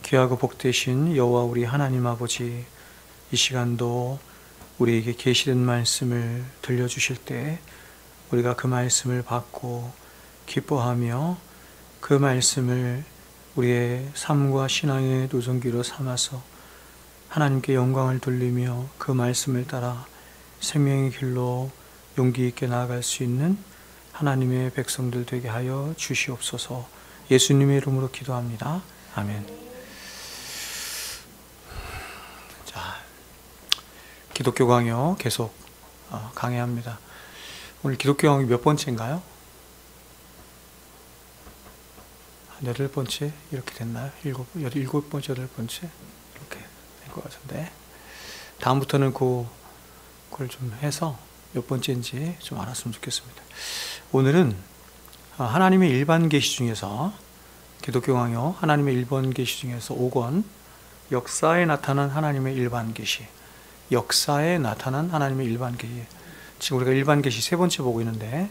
귀하고 복되신 여호와 우리 하나님 아버지, 이 시간도 우리에게 계시된 말씀을 들려주실 때 우리가 그 말씀을 받고 기뻐하며 그 말씀을 우리의 삶과 신앙의 노선기로 삼아서 하나님께 영광을 돌리며 그 말씀을 따라 생명의 길로 용기 있게 나아갈 수 있는 하나님의 백성들 되게 하여 주시옵소서. 예수님의 이름으로 기도합니다. 아멘. 자, 기독교 강요 계속 강해합니다. 오늘 기독교 강요 몇 번째인가요? 한 8번째 이렇게 됐나요? 7번째, 8번째 이렇게 될 것 같은데, 다음부터는 그걸 좀 해서 몇 번째인지 좀 알았으면 좋겠습니다. 오늘은 하나님의 일반 계시 중에서, 기독교 강요 하나님의 일반 계시 중에서 5권 역사에 나타난 하나님의 일반 계시, 역사에 나타난 하나님의 일반 계시. 지금 우리가 일반 계시 3번째 보고 있는데,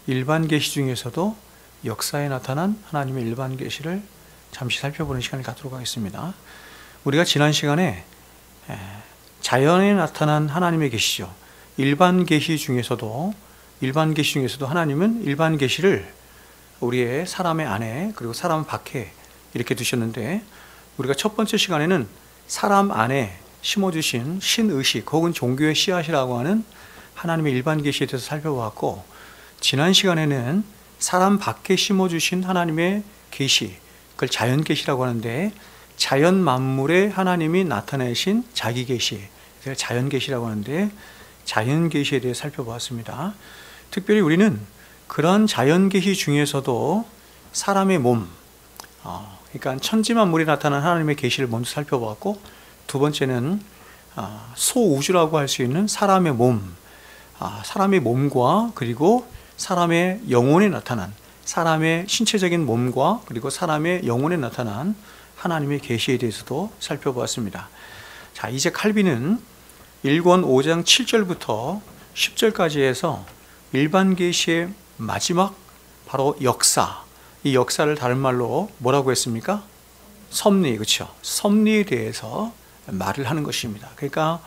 일반 계시 중에서도 역사에 나타난 하나님의 일반 계시를 잠시 살펴보는 시간을 갖도록 하겠습니다. 우리가 지난 시간에 자연에 나타난 하나님의 계시죠. 일반 계시 중에서도 하나님은 일반 계시를 우리의 사람의 안에 그리고 사람 밖에 이렇게 두셨는데, 우리가 첫 번째 시간에는 사람 안에 심어주신 신의식 혹은 종교의 씨앗이라고 하는 하나님의 일반 계시에 대해서 살펴보았고, 지난 시간에는 사람 밖에 심어주신 하나님의 계시, 그걸 자연 계시라고 하는데, 자연 만물에 하나님이 나타내신 자기 계시, 그래서 자연 계시라고 하는데, 자연 계시에 대해 살펴보았습니다. 특별히 우리는 그런 자연 계시 중에서도 사람의 몸, 그러니까 천지 만물에 나타난 하나님의 계시를 먼저 살펴보았고, 두 번째는 소우주라고 할 수 있는 사람의 몸, 사람의 몸과 그리고 사람의 영혼에 나타난, 사람의 신체적인 몸과 그리고 사람의 영혼에 나타난 하나님의 계시에 대해서도 살펴보았습니다. 자, 이제 칼빈은 1권 5장 7절부터 10절까지 해서 일반 계시의 마지막 바로 역사, 이 역사를 다른 말로 뭐라고 했습니까? 섭리, 그렇죠? 섭리에 대해서 말을 하는 것입니다. 그러니까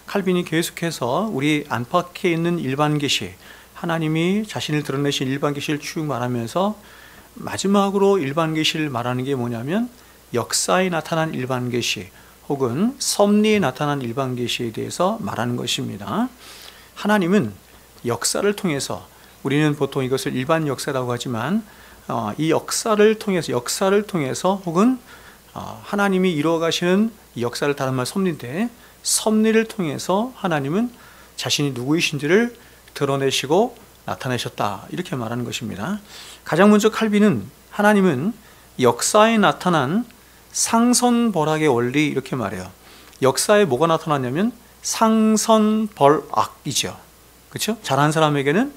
칼빈이 계속해서 우리 안팎에 있는 일반 계시, 하나님이 자신을 드러내신 일반 계시를 쭉 말하면서 마지막으로 일반 계시를 말하는 게 뭐냐면 역사에 나타난 일반 계시 혹은 섭리에 나타난 일반 계시에 대해서 말하는 것입니다. 하나님은 역사를 통해서, 우리는 보통 이것을 일반 역사라고 하지만 이 역사를 통해서 혹은 하나님이 이루어 가시는 이 역사를 다른 말 섭리인데, 섭리를 통해서 하나님은 자신이 누구이신지를 드러내시고 나타내셨다, 이렇게 말하는 것입니다. 가장 먼저 칼빈은 하나님은 역사에 나타난 상선벌악의 원리, 이렇게 말해요. 역사에 뭐가 나타났냐면 상선벌악이죠. 그렇죠? 잘한 사람에게는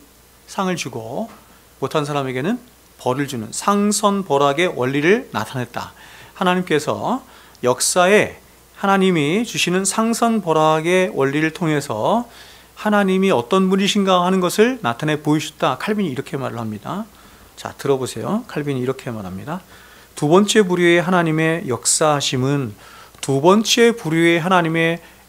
상을 주고 못한 사람에게는 벌을 주는 상선벌악의 원리를 나타냈다. 하나님께서 역사에 하나님이 주시는 상선벌악의 원리를 통해서 하나님이 어떤 분이신가 하는 것을 나타내 보이셨다. 칼빈이 이렇게 말을 합니다. 자, 들어보세요. 칼빈이 이렇게 말합니다. 두 번째 부류의 하나님의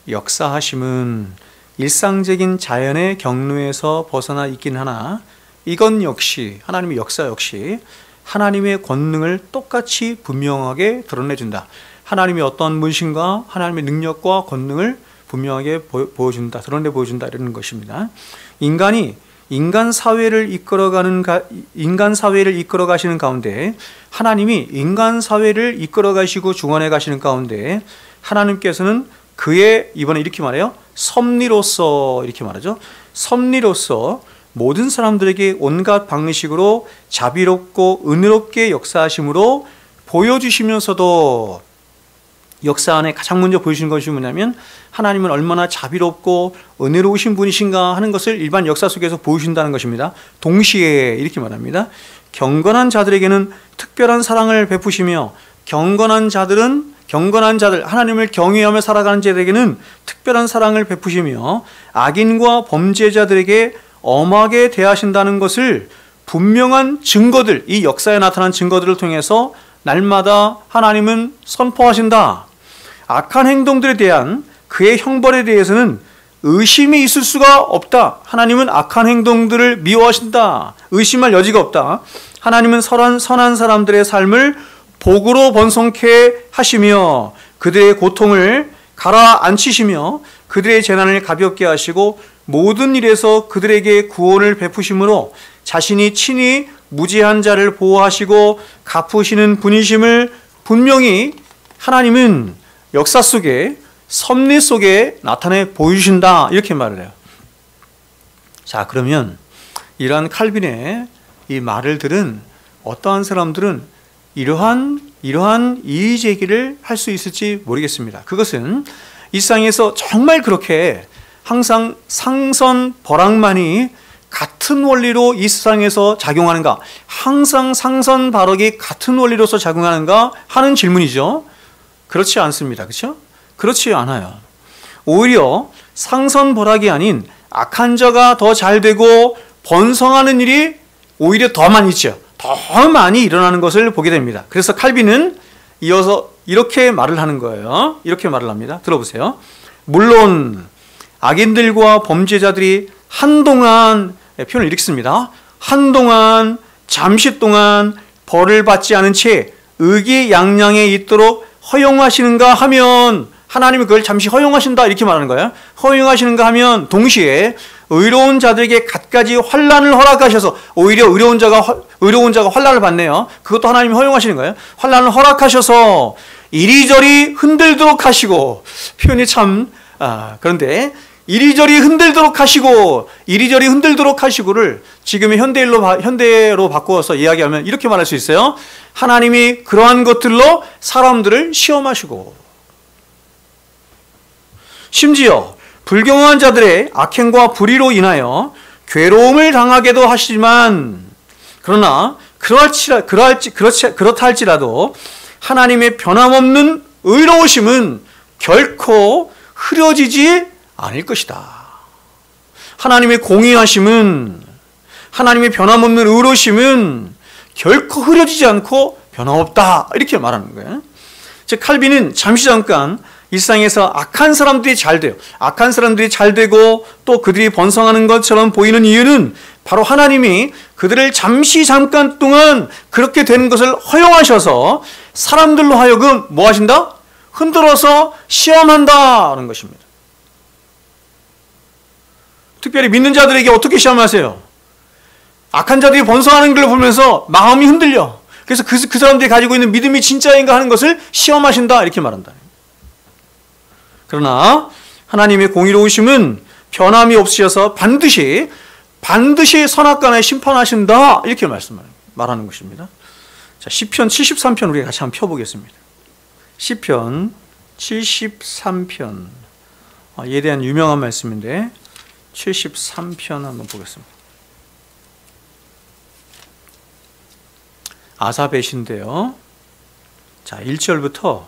역사하심은 일상적인 자연의 경로에서 벗어나 있긴 하나, 이건 역시 하나님의 역사 역시 하나님의 권능을 똑같이 분명하게 드러내준다. 하나님이 어떤 분이신가, 하나님의 능력과 권능을 분명하게 보여준다, 드러내 보여준다, 이러는 것입니다. 인간 사회를 이끌어 가시는 가운데, 하나님이 인간 사회를 이끌어 가시고 주관해 가시는 가운데, 하나님께서는 그의, 이번에 이렇게 말해요. 섭리로서, 이렇게 말하죠. 섭리로서 모든 사람들에게 온갖 방식으로 자비롭고 은혜롭게 역사하심으로 보여주시면서도, 역사 안에 가장 먼저 보여주신 것이 뭐냐면 하나님은 얼마나 자비롭고 은혜로우신 분이신가 하는 것을 일반 역사 속에서 보여준다는 것입니다. 동시에 이렇게 말합니다. 경건한 자들에게는 특별한 사랑을 베푸시며, 경건한 자들, 하나님을 경외하며 살아가는 자들에게는 특별한 사랑을 베푸시며, 악인과 범죄자들에게 엄하게 대하신다는 것을 분명한 증거들, 이 역사에 나타난 증거들을 통해서 날마다 하나님은 선포하신다. 악한 행동들에 대한 그의 형벌에 대해서는 의심이 있을 수가 없다. 하나님은 악한 행동들을 미워하신다. 의심할 여지가 없다. 하나님은 선한 사람들의 삶을 복으로 번성케 하시며 그들의 고통을 가라앉히시며 그들의 재난을 가볍게 하시고 모든 일에서 그들에게 구원을 베푸심으로 자신이 친히 무지한 자를 보호하시고 갚으시는 분이심을 분명히 하나님은 역사 속에 섭리 속에 나타내 보여주신다. 이렇게 말을 해요. 자, 그러면 이러한 칼빈의 이 말을 들은 어떠한 사람들은 이러한 이의 제기를 할 수 있을지 모르겠습니다. 그것은 이 세상에서 정말 그렇게 항상 상선벌악만이 같은 원리로 이 세상에서 작용하는가? 항상 상선발악이 같은 원리로서 작용하는가? 하는 질문이죠. 그렇지 않습니다. 그렇죠? 그렇지 않아요. 오히려 상선벌악이 아닌 악한 자가 더 잘되고 번성하는 일이 오히려 더 많이 있죠. 더 많이 일어나는 것을 보게 됩니다. 그래서 칼빈은 이어서 이렇게 말을 하는 거예요. 이렇게 말을 합니다. 들어보세요. 물론 악인들과 범죄자들이 한동안, 표현을 이렇게 씁니다. 한동안, 잠시 동안 벌을 받지 않은 채 의기양양에 있도록 허용하시는가 하면, 하나님이 그걸 잠시 허용하신다 이렇게 말하는 거예요. 허용하시는가 하면 동시에 의로운 자들에게 갖가지 환난을 허락하셔서, 오히려 의로운 자가 환난을 받네요. 그것도 하나님이 허용하시는 거예요. 환난을 허락하셔서 이리저리 흔들도록 하시고, 표현이 참 그런데 이리저리 흔들도록 하시고를 지금의 현대로 바꾸어서 이야기하면 이렇게 말할 수 있어요. 하나님이 그러한 것들로 사람들을 시험하시고, 심지어 불경한 자들의 악행과 불의로 인하여 괴로움을 당하게도 하시지만, 그러나 그렇다 할지라도 하나님의 변함없는 의로우심은 결코 흐려지지 않을 것이다. 하나님의 공의하심은, 하나님의 변함없는 의로우심은 결코 흐려지지 않고 변함없다. 이렇게 말하는 거예요. 즉 칼빈은 잠깐 일상에서 악한 사람들이 잘 돼요. 악한 사람들이 잘 되고 또 그들이 번성하는 것처럼 보이는 이유는 바로 하나님이 그들을 잠깐 동안 그렇게 되는 것을 허용하셔서 사람들로 하여금 뭐 하신다? 흔들어서 시험한다는 것입니다. 특별히 믿는 자들에게 어떻게 시험하세요? 악한 자들이 번성하는 걸 보면서 마음이 흔들려. 그래서 그 사람들이 가지고 있는 믿음이 진짜인가 하는 것을 시험하신다 이렇게 말한다. 그러나 하나님의 공의로우심은 변함이 없으셔서 반드시 선악간에 심판하신다 이렇게 말하는 것입니다. 자, 시편 73편 우리가 같이 한번 펴보겠습니다. 시편 73편, 이에 대한 유명한 말씀인데 73편 한번 보겠습니다. 아삽의 시인데요. 자, 1절부터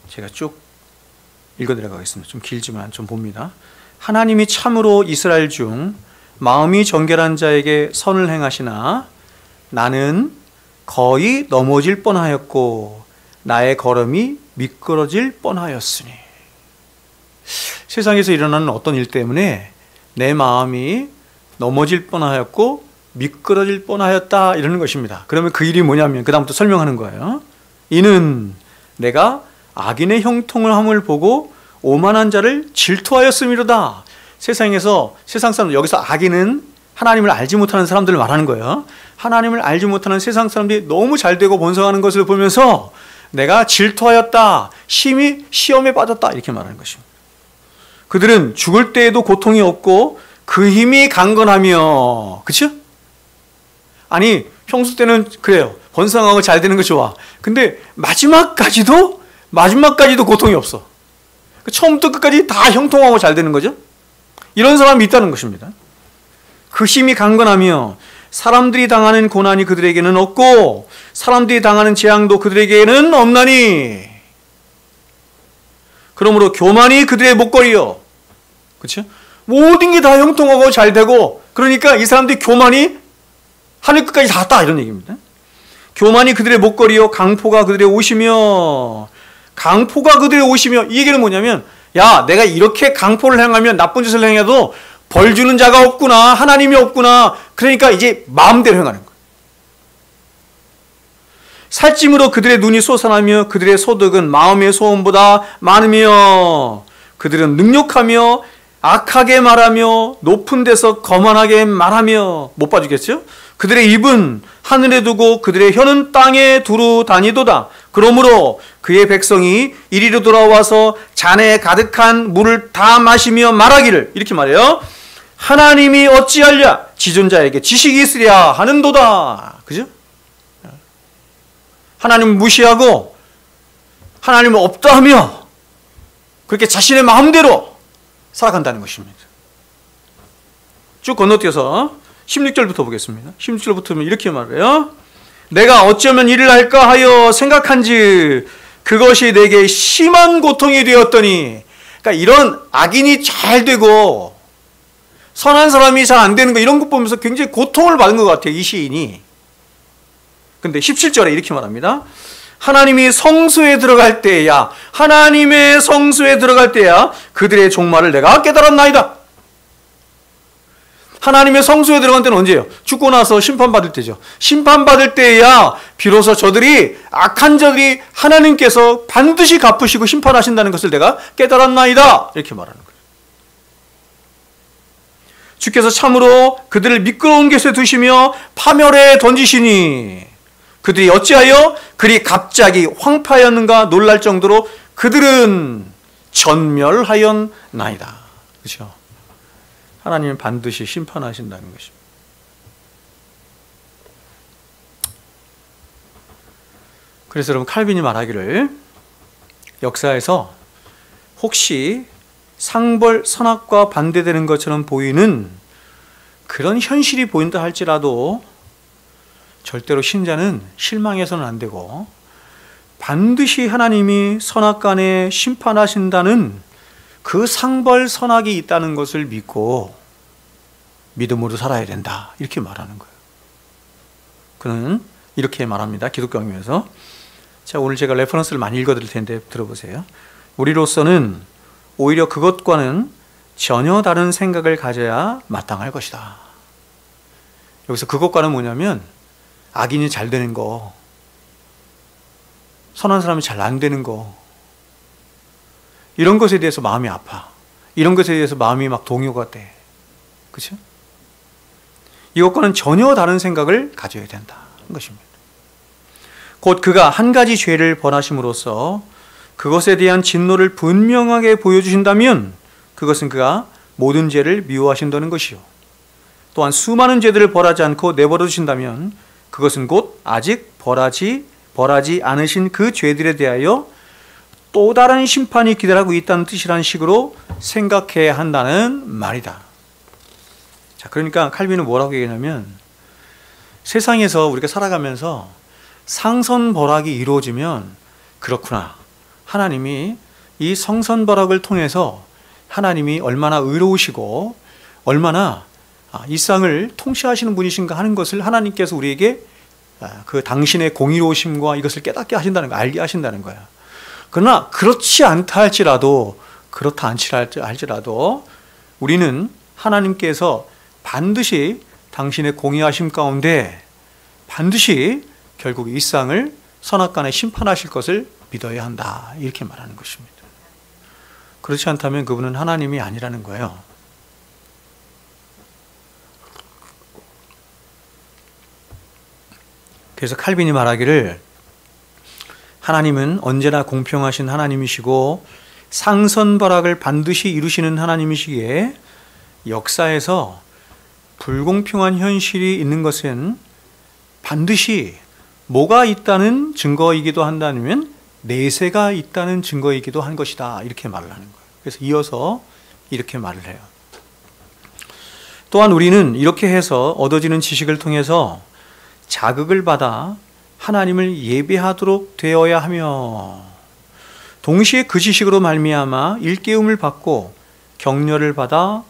제가 쭉 읽어 내려가겠습니다. 좀 길지만 좀 봅니다. 하나님이 참으로 이스라엘 중 마음이 정결한 자에게 선을 행하시나 나는 거의 넘어질 뻔하였고 나의 걸음이 미끄러질 뻔하였으니. 세상에서 일어나는 어떤 일 때문에 내 마음이 넘어질 뻔하였고 미끄러질 뻔하였다 이러는 것입니다. 그러면 그 일이 뭐냐면 그 다음부터 설명하는 거예요. 이는 내가 악인의 형통을 함을 보고 오만한 자를 질투하였음이로다. 세상 사람, 여기서 악인은 하나님을 알지 못하는 사람들을 말하는 거예요. 하나님을 알지 못하는 세상 사람들이 너무 잘되고 번성하는 것을 보면서 내가 질투하였다, 심히 시험에 빠졌다 이렇게 말하는 것입니다. 그들은 죽을 때에도 고통이 없고 그 힘이 강건하며, 그렇죠? 아니 평소 때는 그래요. 번성하고 잘 되는 거 좋아. 근데 마지막까지도 고통이 없어. 처음부터 끝까지 다 형통하고 잘 되는 거죠. 이런 사람이 있다는 것입니다. 그 힘이 강건하며 사람들이 당하는 고난이 그들에게는 없고 사람들이 당하는 재앙도 그들에게는 없나니 그러므로 교만이 그들의 목걸이요. 그렇죠? 모든 게 다 형통하고 잘 되고, 그러니까 이 사람들이 교만이 하늘 끝까지 닿았다 이런 얘기입니다. 교만이 그들의 목걸이요 강포가 그들의 옷이며, 강포가 그들의 옷이며, 이 얘기는 뭐냐면, 야, 내가 이렇게 강포를 행하면, 나쁜 짓을 행해도 벌 주는 자가 없구나, 하나님이 없구나, 그러니까 이제 마음대로 행하는 거예요. 살찜으로 그들의 눈이 솟아나며 그들의 소득은 마음의 소원보다 많으며, 그들은 능욕하며 악하게 말하며 높은 데서 거만하게 말하며, 못 봐주겠죠? 그들의 입은 하늘에 두고 그들의 혀는 땅에 두루 다니도다. 그러므로 그의 백성이 이리로 돌아와서 잔에 가득한 물을 다 마시며 말하기를, 이렇게 말해요. 하나님이 어찌하랴 지존자에게 지식이 있으랴 하는도다. 그죠? 하나님을 무시하고 하나님은 없다 하며 그렇게 자신의 마음대로 살아간다는 것입니다. 쭉 건너뛰어서 16절부터 보겠습니다. 16절부터는 이렇게 말해요. 내가 어쩌면 이를 할까 하여 생각한지 그것이 내게 심한 고통이 되었더니, 그러니까 이런 악인이 잘 되고 선한 사람이 잘 안 되는 거, 이런 것 보면서 굉장히 고통을 받은 것 같아요, 이 시인이. 근데 17절에 이렇게 말합니다. 하나님이 성소에 들어갈 때야, 하나님의 성소에 들어갈 때야 그들의 종말을 내가 깨달았나이다. 하나님의 성소에 들어간 때는 언제예요? 죽고 나서 심판받을 때죠. 심판받을 때야 비로소 저들이, 악한 자들이 하나님께서 반드시 갚으시고 심판하신다는 것을 내가 깨달았나이다. 이렇게 말하는 거예요. 주께서 참으로 그들을 미끄러운 곳에 두시며 파멸에 던지시니 그들이 어찌하여 그리 갑자기 황폐하였는가 놀랄 정도로 그들은 전멸하였나이다. 그렇죠? 하나님은 반드시 심판하신다는 것입니다. 그래서 여러분, 칼빈이 말하기를 역사에서 혹시 상벌 선악과 반대되는 것처럼 보이는 그런 현실이 보인다 할지라도 절대로 신자는 실망해서는 안 되고, 반드시 하나님이 선악간에 심판하신다는 그 상벌 선악이 있다는 것을 믿고 믿음으로 살아야 된다, 이렇게 말하는 거예요. 그는 이렇게 말합니다. 기독교학면에서. 자, 오늘 제가 레퍼런스를 많이 읽어드릴 텐데 들어보세요. 우리로서는 오히려 그것과는 전혀 다른 생각을 가져야 마땅할 것이다. 여기서 그것과는 뭐냐면 악인이 잘 되는 거, 선한 사람이 잘 안 되는 거, 이런 것에 대해서 마음이 아파. 이런 것에 대해서 마음이 막 동요가 돼. 그렇죠? 이것과는 전혀 다른 생각을 가져야 된다는 것입니다. 곧 그가 한 가지 죄를 범하심으로써 그것에 대한 진노를 분명하게 보여주신다면 그것은 그가 모든 죄를 미워하신다는 것이요. 또한 수많은 죄들을 벌하지 않고 내버려 두신다면 그것은 곧 아직 벌하지 않으신 그 죄들에 대하여 또 다른 심판이 기다리고 있다는 뜻이라는 식으로 생각해야 한다는 말이다. 자, 그러니까 칼빈은 뭐라고 얘기하냐면, 세상에서 우리가 살아가면서 상선벌악이 이루어지면 그렇구나, 하나님이 이 성선벌악을 통해서 하나님이 얼마나 의로우시고 얼마나 이 세상을 통치하시는 분이신가 하는 것을 하나님께서 우리에게 그 당신의 공의로우심과 이것을 깨닫게 하신다는 거, 알게 하신다는 거야. 그러나 그렇지 않다 할지라도, 그렇다 할지라도 우리는 하나님께서 반드시 당신의 공의하심 가운데 반드시 결국 이 세상을 선악간에 심판하실 것을 믿어야 한다, 이렇게 말하는 것입니다. 그렇지 않다면 그분은 하나님이 아니라는 거예요. 그래서 칼빈이 말하기를 하나님은 언제나 공평하신 하나님이시고 상선벌악을 반드시 이루시는 하나님이시기에 역사에서 불공평한 현실이 있는 것은 반드시 뭐가 있다는 증거이기도 한다면 내세가 있다는 증거이기도 한 것이다, 이렇게 말을 하는 거예요. 그래서 이어서 이렇게 말을 해요. 또한 우리는 이렇게 해서 얻어지는 지식을 통해서 자극을 받아 하나님을 예배하도록 되어야 하며, 동시에 그 지식으로 말미암아 일깨움을 받고 격려를 받아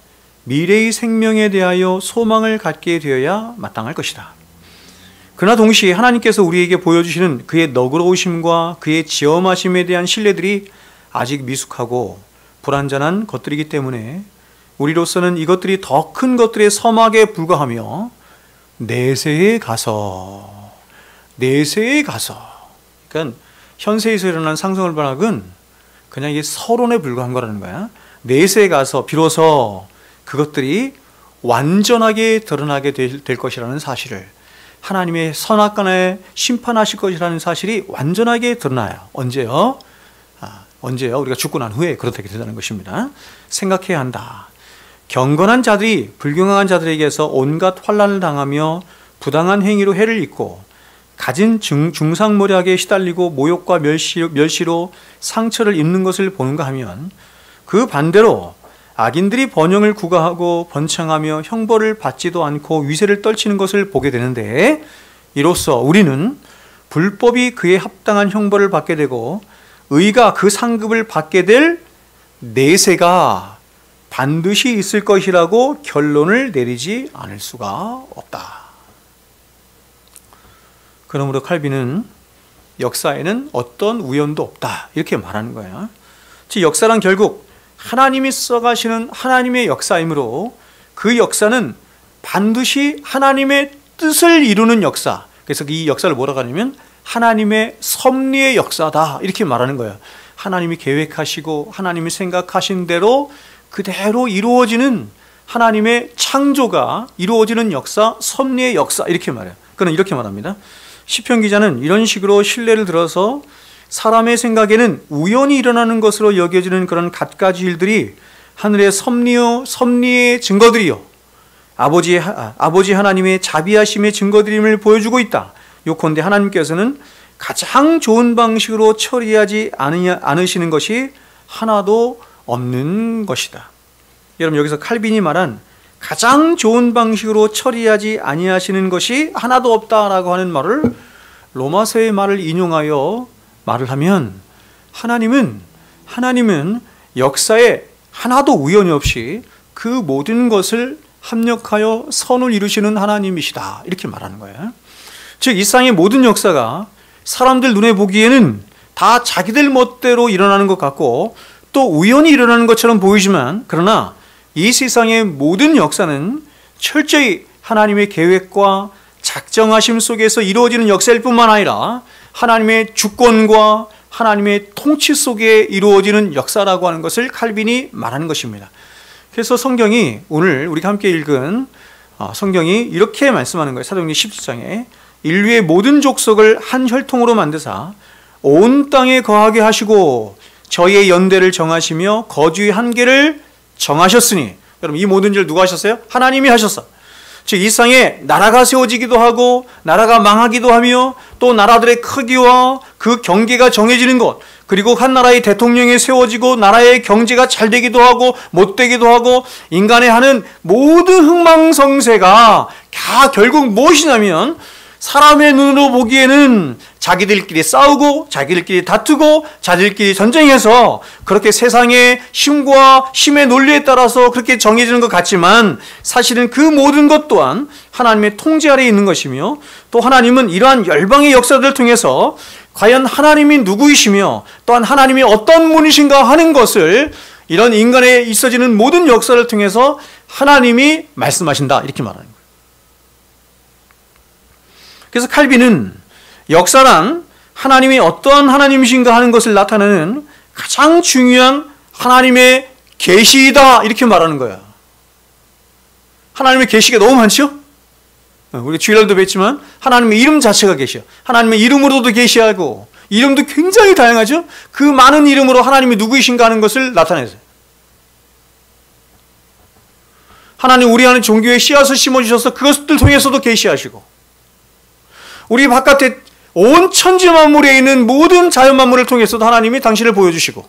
미래의 생명에 대하여 소망을 갖게 되어야 마땅할 것이다. 그러나 동시에 하나님께서 우리에게 보여주시는 그의 너그러우심과 그의 지엄하심에 대한 신뢰들이 아직 미숙하고 불완전한 것들이기 때문에 우리로서는 이것들이 더 큰 것들의 서막에 불과하며 내세에 가서 그러니까 현세에서 일어난 상승을 반학은 그냥 이게 서론에 불과한 거라는 거야. 내세에 가서 비로소 그것들이 완전하게 드러나게 될 것이라는 사실을, 하나님의 선악간에 심판하실 것이라는 사실이 완전하게 드러나요. 언제요? 언제요? 우리가 죽고 난 후에 그렇게 된다는 것입니다. 생각해야 한다. 경건한 자들이 불경한 자들에게서 온갖 환난을 당하며 부당한 행위로 해를 입고 가진 중상모략에 시달리고 모욕과 멸시로 상처를 입는 것을 보는가 하면, 그 반대로 악인들이 번영을 구가하고 번창하며 형벌을 받지도 않고 위세를 떨치는 것을 보게 되는데, 이로써 우리는 불법이 그에 합당한 형벌을 받게 되고 의가 그 상급을 받게 될 내세가 반드시 있을 것이라고 결론을 내리지 않을 수가 없다. 그러므로 칼빈은 역사에는 어떤 우연도 없다, 이렇게 말하는 거예요. 즉 역사란 결국 하나님이 써가시는 하나님의 역사이므로 그 역사는 반드시 하나님의 뜻을 이루는 역사, 그래서 이 역사를 뭐라고 하냐면 하나님의 섭리의 역사다, 이렇게 말하는 거예요. 하나님이 계획하시고 하나님이 생각하신 대로 그대로 이루어지는 하나님의 창조가 이루어지는 역사, 섭리의 역사, 이렇게 말해요. 그는 이렇게 말합니다. 시편 기자는 이런 식으로 신뢰를 들어서 사람의 생각에는 우연히 일어나는 것으로 여겨지는 그런 갖가지 일들이 하늘의 섭리의 증거들이요, 아버지 하나님의 자비하심의 증거들임을 보여주고 있다. 요컨대 하나님께서는 가장 좋은 방식으로 처리하지 않으시는 것이 하나도 없는 것이다. 여러분, 여기서 칼빈이 말한 가장 좋은 방식으로 처리하지 아니하시는 것이 하나도 없다라고 하는 말을, 로마서의 말을 인용하여 말을 하면, 하나님은 역사에 하나도 우연이 없이 그 모든 것을 합력하여 선을 이루시는 하나님이시다, 이렇게 말하는 거예요. 즉 이 세상의 모든 역사가 사람들 눈에 보기에는 다 자기들 멋대로 일어나는 것 같고 또 우연히 일어나는 것처럼 보이지만, 그러나 이 세상의 모든 역사는 철저히 하나님의 계획과 작정하심 속에서 이루어지는 역사일 뿐만 아니라 하나님의 주권과 하나님의 통치 속에 이루어지는 역사라고 하는 것을 칼빈이 말하는 것입니다. 그래서 성경이, 오늘 우리가 함께 읽은 성경이 이렇게 말씀하는 거예요. 사도행전 17장에 인류의 모든 족속을 한 혈통으로 만드사 온 땅에 거하게 하시고 저희의 연대를 정하시며 거주의 한계를 정하셨으니, 여러분 이 모든 일 누가 하셨어요? 하나님이 하셨어. 즉 이 세상에 나라가 세워지기도 하고 나라가 망하기도 하며 또 나라들의 크기와 그 경계가 정해지는 것, 그리고 한 나라의 대통령이 세워지고 나라의 경제가 잘 되기도 하고 못 되기도 하고 인간의 하는 모든 흥망성쇠가 다 결국 무엇이냐면, 사람의 눈으로 보기에는 자기들끼리 싸우고 자기들끼리 다투고 자기들끼리 전쟁해서 그렇게 세상의 힘과 힘의 논리에 따라서 그렇게 정해지는 것 같지만, 사실은 그 모든 것 또한 하나님의 통제 아래에 있는 것이며, 또 하나님은 이러한 열방의 역사들을 통해서 과연 하나님이 누구이시며 또한 하나님이 어떤 분이신가 하는 것을 이런 인간에 있어지는 모든 역사를 통해서 하나님이 말씀하신다, 이렇게 말하는 거예요. 그래서 칼빈은 역사란 하나님이 어떠한 하나님이신가 하는 것을 나타내는 가장 중요한 하나님의 계시이다, 이렇게 말하는 거야. 하나님의 계시가 너무 많죠? 우리 주일날도 뵀지만 하나님의 이름 자체가 계시요, 하나님의 이름으로도 계시하고 이름도 굉장히 다양하죠? 그 많은 이름으로 하나님이 누구이신가 하는 것을 나타내세요. 하나님 우리 안에 종교의 씨앗을 심어주셔서 그것들 통해서도 계시하시고, 우리 바깥에 온 천지 만물에 있는 모든 자연 만물을 통해서도 하나님이 당신을 보여주시고,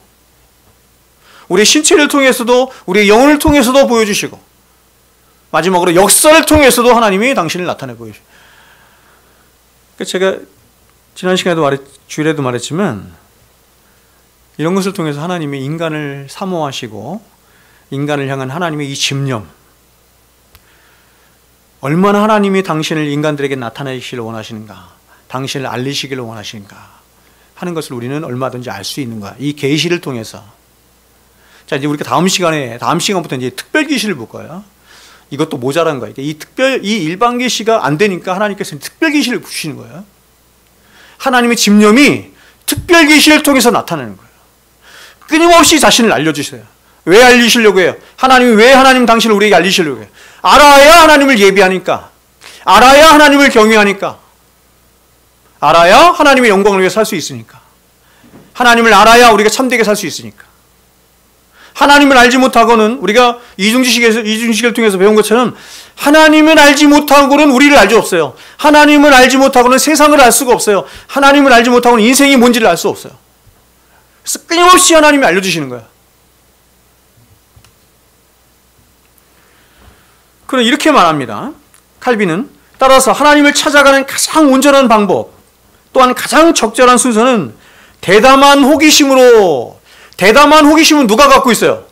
우리 신체를 통해서도 우리의 영혼을 통해서도 보여주시고, 마지막으로 역사를 통해서도 하나님이 당신을 나타내 보여주시고. 제가 지난 시간에도 주일에도 말했지만, 이런 것을 통해서 하나님이 인간을 사모하시고 인간을 향한 하나님의 이 집념, 얼마나 하나님이 당신을 인간들에게 나타내시기를 원하시는가, 당신을 알리시기를 원하시는가 하는 것을 우리는 얼마든지 알 수 있는 거야. 이 계시를 통해서. 자, 이제 우리가 다음 시간부터 이제 특별 계시를 볼 거예요. 이것도 모자란 거예요. 이 일반 계시가 안 되니까 하나님께서 특별 계시를 주시는 거예요. 하나님의 집념이 특별 계시를 통해서 나타나는 거예요. 끊임없이 자신을 알려주세요. 왜 알리시려고 해요? 하나님이 왜 당신을 우리에게 알리시려고 해요? 알아야 하나님을 예비하니까, 알아야 하나님을 경외하니까, 알아야 하나님의 영광을 위해 살 수 있으니까, 하나님을 알아야 우리가 참되게 살 수 있으니까. 하나님을 알지 못하고는, 우리가 이중지식을 통해서 배운 것처럼 하나님을 알지 못하고는 우리를 알 수 없어요. 하나님을 알지 못하고는 세상을 알 수가 없어요. 하나님을 알지 못하고는 인생이 뭔지를 알 수 없어요. 그래서 끊임없이 하나님이 알려주시는 거예요. 그럼 이렇게 말합니다. 칼빈은 따라서 하나님을 찾아가는 가장 온전한 방법, 또한 가장 적절한 순서는 대담한 호기심은 누가 갖고 있어요?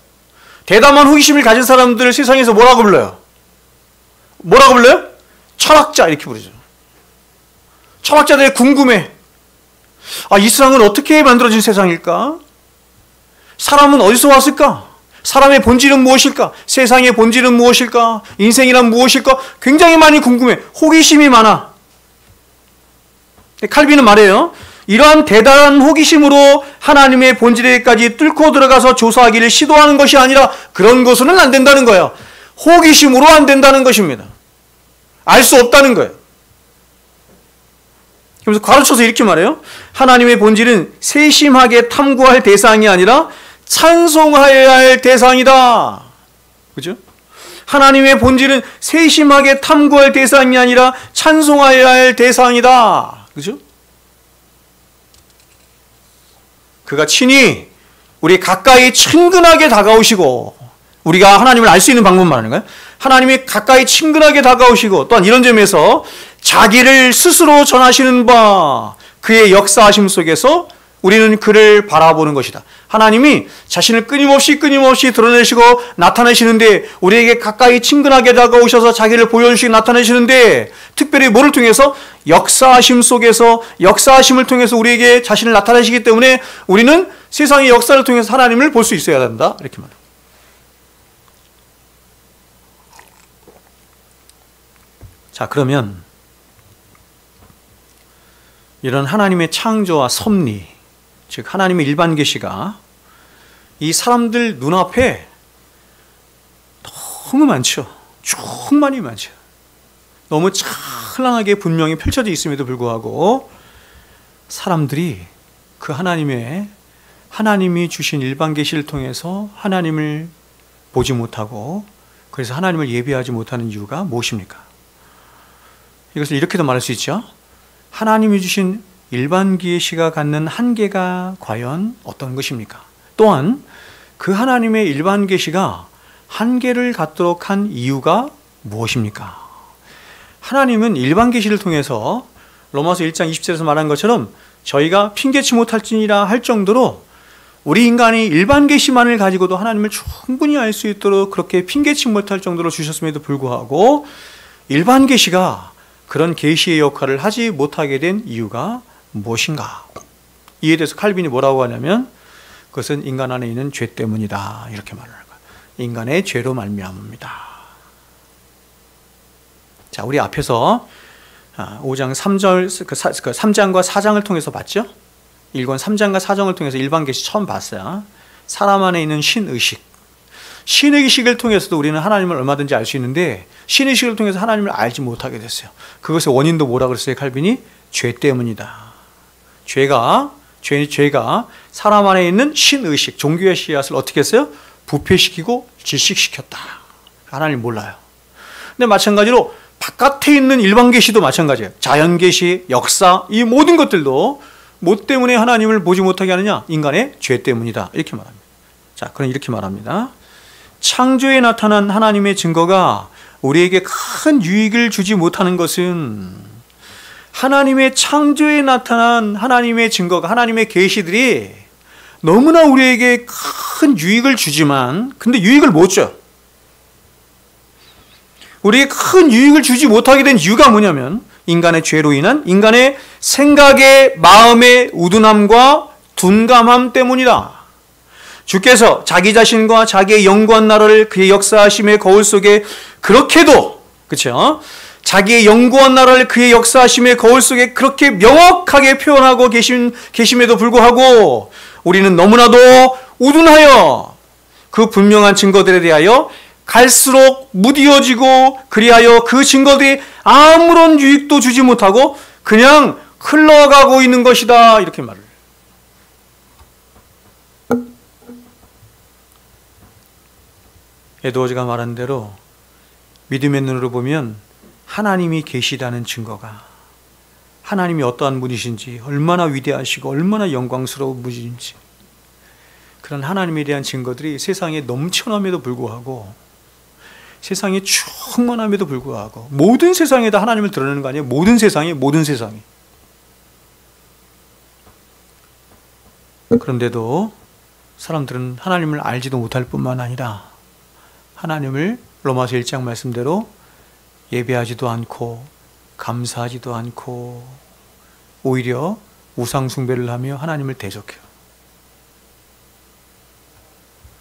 대담한 호기심을 가진 사람들을 세상에서 뭐라고 불러요? 철학자 이렇게 부르죠. 철학자들이 궁금해. 이 세상은 어떻게 만들어진 세상일까? 사람은 어디서 왔을까? 사람의 본질은 무엇일까? 세상의 본질은 무엇일까? 인생이란 무엇일까? 굉장히 많이 궁금해. 호기심이 많아. 칼빈은 말해요. 이러한 대단한 호기심으로 하나님의 본질에까지 뚫고 들어가서 조사하기를 시도하는 것이 아니라 그런 것으로는 안 된다는 거예요. 호기심으로 안 된다는 것입니다. 알 수 없다는 거예요. 그래서 가르쳐서 이렇게 말해요. 하나님의 본질은 세심하게 탐구할 대상이 아니라 찬송하여야 할 대상이다. 그죠? 하나님의 본질은 세심하게 탐구할 대상이 아니라 찬송하여야 할 대상이다. 그죠? 그가 친히 우리 가까이 친근하게 다가오시고, 우리가 하나님을 알 수 있는 방법 말하는 거예요. 하나님이 가까이 친근하게 다가오시고, 또한 이런 점에서 자기를 스스로 전하시는 바, 그의 역사하심 속에서 우리는 그를 바라보는 것이다. 하나님이 자신을 끊임없이 드러내시고 나타내시는데, 우리에게 가까이 친근하게 다가오셔서 자기를 보여주시고 나타내시는데, 특별히 뭐를 통해서? 역사하심 속에서, 역사하심을 통해서 우리에게 자신을 나타내시기 때문에 우리는 세상의 역사를 통해서 하나님을 볼 수 있어야 된다. 이렇게 말합니다. 자, 그러면 이런 하나님의 창조와 섭리, 즉 하나님의 일반 계시가 이 사람들 눈앞에 너무 많죠. 충만히 많죠. 너무 찬란하게 분명히 펼쳐져 있음에도 불구하고 사람들이 그 하나님이 주신 일반 계시를 통해서 하나님을 보지 못하고, 그래서 하나님을 예배하지 못하는 이유가 무엇입니까? 이것을 이렇게도 말할 수 있죠. 하나님이 주신 일반 계시가 갖는 한계가 과연 어떤 것입니까? 또한 그 하나님의 일반 계시가 한계를 갖도록 한 이유가 무엇입니까? 하나님은 일반 계시를 통해서 로마서 1장 20절에서 말한 것처럼 저희가 핑계치 못할지니라 할 정도로 우리 인간이 일반 계시만을 가지고도 하나님을 충분히 알 수 있도록 그렇게 핑계치 못할 정도로 주셨음에도 불구하고 일반 계시가 그런 계시의 역할을 하지 못하게 된 이유가 무엇인가? 이에 대해서 칼빈이 뭐라고 하냐면 그것은 인간 안에 있는 죄 때문이다. 이렇게 말을 하는 거예요. 인간의 죄로 말미암습니다. 자, 우리 앞에서 5장 3절, 3장과 4장을 통해서 봤죠? 1권 3장과 4장을 통해서 일반 계시 처음 봤어요. 사람 안에 있는 신의식. 신의식을 통해서도 우리는 하나님을 얼마든지 알 수 있는데 신의식을 통해서 하나님을 알지 못하게 됐어요. 그것의 원인도 뭐라 그랬어요? 칼빈이 죄 때문이다. 죄가 사람 안에 있는 신의식, 종교의 씨앗을 어떻게 했어요? 부패시키고 질식시켰다. 하나님 몰라요. 근데 마찬가지로 바깥에 있는 일반 계시도 마찬가지예요. 자연 계시, 역사, 이 모든 것들도 뭐 때문에 하나님을 보지 못하게 하느냐? 인간의 죄 때문이다. 이렇게 말합니다. 자, 그럼 이렇게 말합니다. 창조에 나타난 하나님의 증거가 우리에게 큰 유익을 주지 못하는 것은 하나님의 창조에 나타난 하나님의 증거가, 하나님의 계시들이 너무나 우리에게 큰 유익을 주지만 근데 유익을 못 줘요. 우리에게 큰 유익을 주지 못하게 된 이유가 뭐냐면 인간의 죄로 인한 인간의 생각의 마음의 우둔함과 둔감함 때문이다. 주께서 자기 자신과 자기의 영구한 나라를 그의 역사하심의 거울 속에 그렇게도, 그렇죠? 자기의 영구한 나라를 그의 역사하심의 거울 속에 그렇게 명확하게 표현하고 계심에도 불구하고 우리는 너무나도 우둔하여 그 분명한 증거들에 대하여 갈수록 무디어지고, 그리하여 그 증거들이 아무런 유익도 주지 못하고 그냥 흘러가고 있는 것이다, 이렇게 말을 해요. 에드워즈가 말한 대로 믿음의 눈으로 보면 하나님이 계시다는 증거가, 하나님이 어떠한 분이신지, 얼마나 위대하시고 얼마나 영광스러운 분이신지, 그런 하나님에 대한 증거들이 세상에 넘쳐남에도 불구하고, 세상에 충만함에도 불구하고, 모든 세상에다 하나님을 드러내는 거 아니에요? 모든 세상에. 그런데도 사람들은 하나님을 알지도 못할 뿐만 아니라 하나님을 로마서 1장 말씀대로 예배하지도 않고 감사하지도 않고 오히려 우상 숭배를 하며 하나님을 대적해요.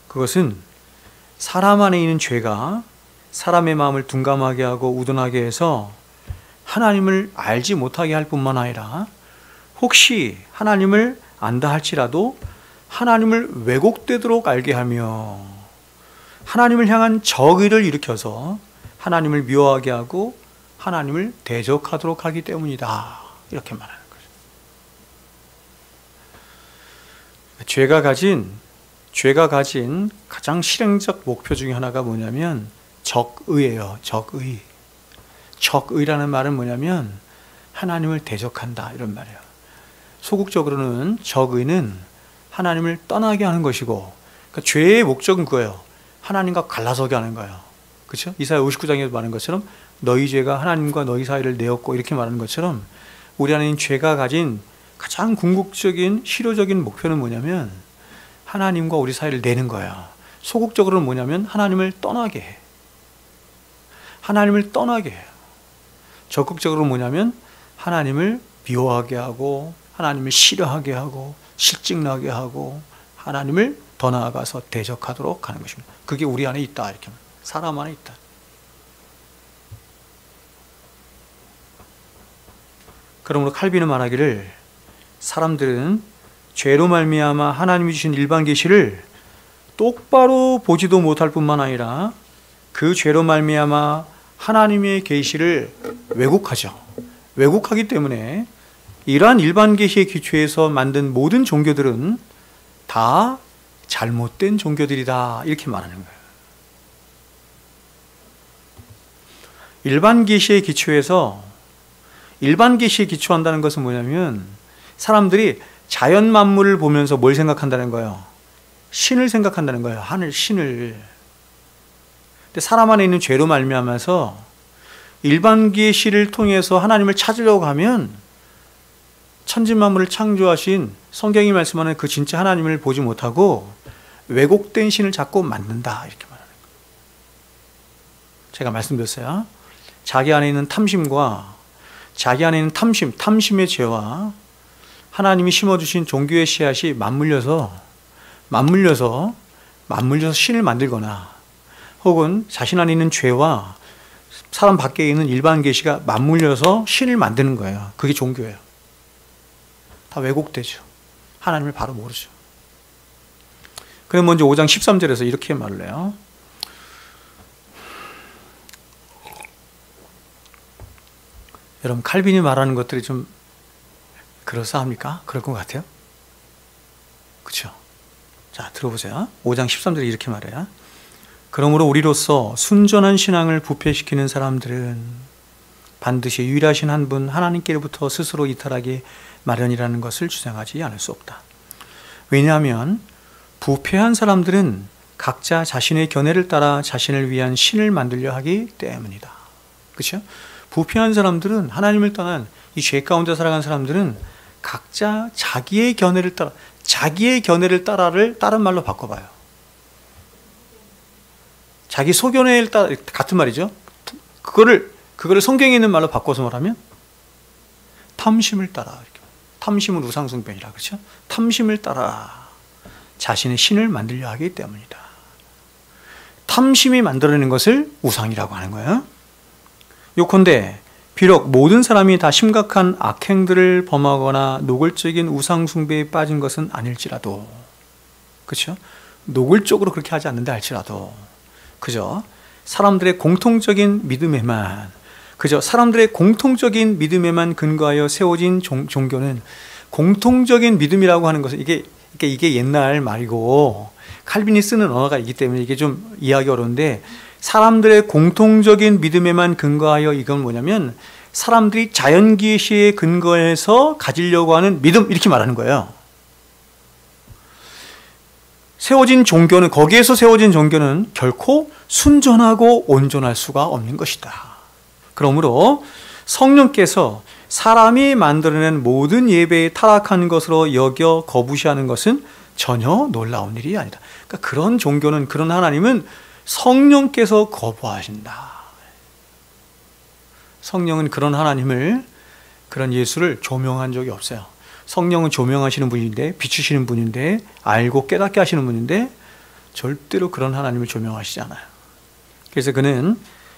그것은 사람 안에 있는 죄가 사람의 마음을 둔감하게 하고 우둔하게 해서 하나님을 알지 못하게 할 뿐만 아니라 혹시 하나님을 안다 할지라도 하나님을 왜곡되도록 알게 하며 하나님을 향한 적의를 일으켜서 하나님을 미워하게 하고 하나님을 대적하도록 하기 때문이다, 이렇게 말하는 거죠. 죄가 가진 가장 실행적 목표 중에 하나가 뭐냐면 적의예요. 적의라는 말은 뭐냐면 하나님을 대적한다, 이런 말이에요. 소극적으로는 적의는 하나님을 떠나게 하는 것이고, 그러니까 죄의 목적은 그거예요. 하나님과 갈라서게 하는 거예요. 그렇죠? 이사야 59장에서 말한 것처럼 너희 죄가 하나님과 너희 사이를 내었고, 이렇게 말하는 것처럼 우리 안에 있는 죄가 가진 가장 궁극적인 실효적인 목표는 뭐냐면 하나님과 우리 사이를 내는 거예요. 소극적으로는 뭐냐면 하나님을 떠나게 해. 하나님을 떠나게 해요. 적극적으로는 뭐냐면 하나님을 미워하게 하고 하나님을 싫어하게 하고 실증나게 하고 하나님을 더 나아가서 대적하도록 하는 것입니다. 그게 우리 안에 있다, 이렇게 말합니다. 사람 안에 있다. 그러므로 칼빈은 말하기를 사람들은 죄로 말미암아 하나님이 주신 일반 계시를 똑바로 보지도 못할 뿐만 아니라 그 죄로 말미암아 하나님의 계시를 왜곡하죠. 왜곡하기 때문에 이러한 일반 계시의 기초에서 만든 모든 종교들은 다 잘못된 종교들이다, 이렇게 말하는 거예요. 일반 계시의 기초에서, 일반 계시에 기초한다는 것은 뭐냐면 사람들이 자연 만물을 보면서 뭘 생각한다는 거예요? 신을 생각한다는 거예요. 하늘, 신을. 근데 사람 안에 있는 죄로 말미암아서 일반 계시를 통해서 하나님을 찾으려고 하면 천지 만물을 창조하신 성경이 말씀하는 그 진짜 하나님을 보지 못하고 왜곡된 신을 자꾸 만든다, 이렇게 말하는 거예요. 제가 말씀드렸어요. 자기 안에 있는 탐심과 자기 안에 있는 탐심의 죄와 하나님이 심어주신 종교의 씨앗이 맞물려서 신을 만들거나 혹은 자신 안에 있는 죄와 사람 밖에 있는 일반 계시가 맞물려서 신을 만드는 거예요. 그게 종교예요. 다 왜곡되죠. 하나님을 바로 모르죠. 그럼 먼저 5장 13절에서 이렇게 말을 해요. 여러분, 칼빈이 말하는 것들이 좀 그럴싸합니까? 그럴 것 같아요? 그렇죠? 자, 들어보세요. 5장 13절에 이렇게 말해요. 그러므로 우리로서 순전한 신앙을 부패시키는 사람들은 반드시 유일하신 한 분 하나님께로부터 스스로 이탈하기 마련이라는 것을 주장하지 않을 수 없다. 왜냐하면 부패한 사람들은 각자 자신의 견해를 따라 자신을 위한 신을 만들려 하기 때문이다. 그렇죠? 부패한 사람들은, 하나님을 떠난 이 죄 가운데 살아간 사람들은 각자 자기의 견해를 따라를 다른 말로 바꿔봐요. 자기 소견에 따라, 같은 말이죠. 그거를 성경에 있는 말로 바꿔서 말하면 탐심을 따라, 이렇게. 탐심은 우상숭배이라, 그렇죠? 탐심을 따라 자신의 신을 만들려 하기 때문이다. 탐심이 만들어내는 것을 우상이라고 하는 거예요. 요컨대 비록 모든 사람이 다 심각한 악행들을 범하거나 노골적인 우상숭배에 빠진 것은 아닐지라도, 그렇죠? 노골적으로 그렇게 하지 않는다 할지라도, 그죠? 사람들의 공통적인 믿음에만, 그죠? 사람들의 공통적인 믿음에만 근거하여 세워진 종교는, 공통적인 믿음이라고 하는 것은 이게 옛날 말이고 칼빈이 쓰는 언어가 있기 때문에 이게 좀 이해하기 어려운데, 사람들의 공통적인 믿음에만 근거하여, 이건 뭐냐면 사람들이 자연계시에 근거해서 가지려고 하는 믿음, 이렇게 말하는 거예요. 세워진 종교는, 거기에서 세워진 종교는 결코 순전하고 온전할 수가 없는 것이다. 그러므로 성령께서 사람이 만들어낸 모든 예배에 타락한 것으로 여겨 거부시하는 것은 전혀 놀라운 일이 아니다. 그러니까 그런 종교는, 그런 하나님은 성령께서 거부하신다. 성령은 그런 하나님을, 그런 예수를 조명한 적이 없어요. 성령은 조명하시는 분인데, 비추시는 분인데, 알고 깨닫게 하시는 분인데 절대로 그런 하나님을 조명하시지 않아요. 그래서 그는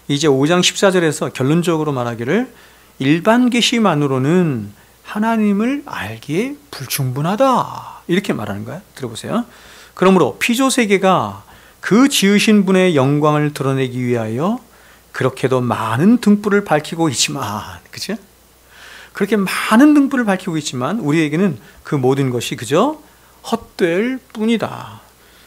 이제 5장 14절에서 결론적으로 말하기를 일반 계시만으로는 하나님을 알기에 불충분하다, 이렇게 말하는 거예요. 들어보세요. 그러므로 피조세계가 그 지으신 분의 영광을 드러내기 위하여 그렇게도 많은 등불을 밝히고 있지만, 그죠? 그렇게 많은 등불을 밝히고 있지만 우리에게는 그 모든 것이 그저 헛될 뿐이다.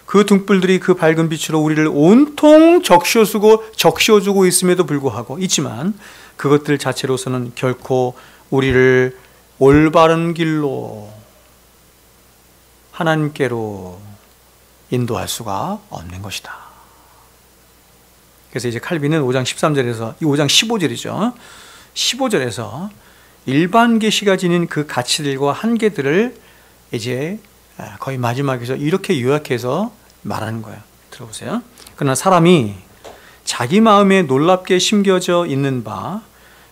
그 등불들이 그 밝은 빛으로 우리를 온통 적셔주고 있음에도 불구하고, 있지만 그것들 자체로서는 결코 우리를 올바른 길로, 하나님께로 인도할 수가 없는 것이다. 그래서 이제 칼빈은 5장 13절에서, 5장 15절이죠. 15절에서 일반 계시가 지닌 그 가치들과 한계들을 이제 거의 마지막에서 이렇게 요약해서 말하는 거예요. 들어보세요. 그러나 사람이 자기 마음에 놀랍게 심겨져 있는 바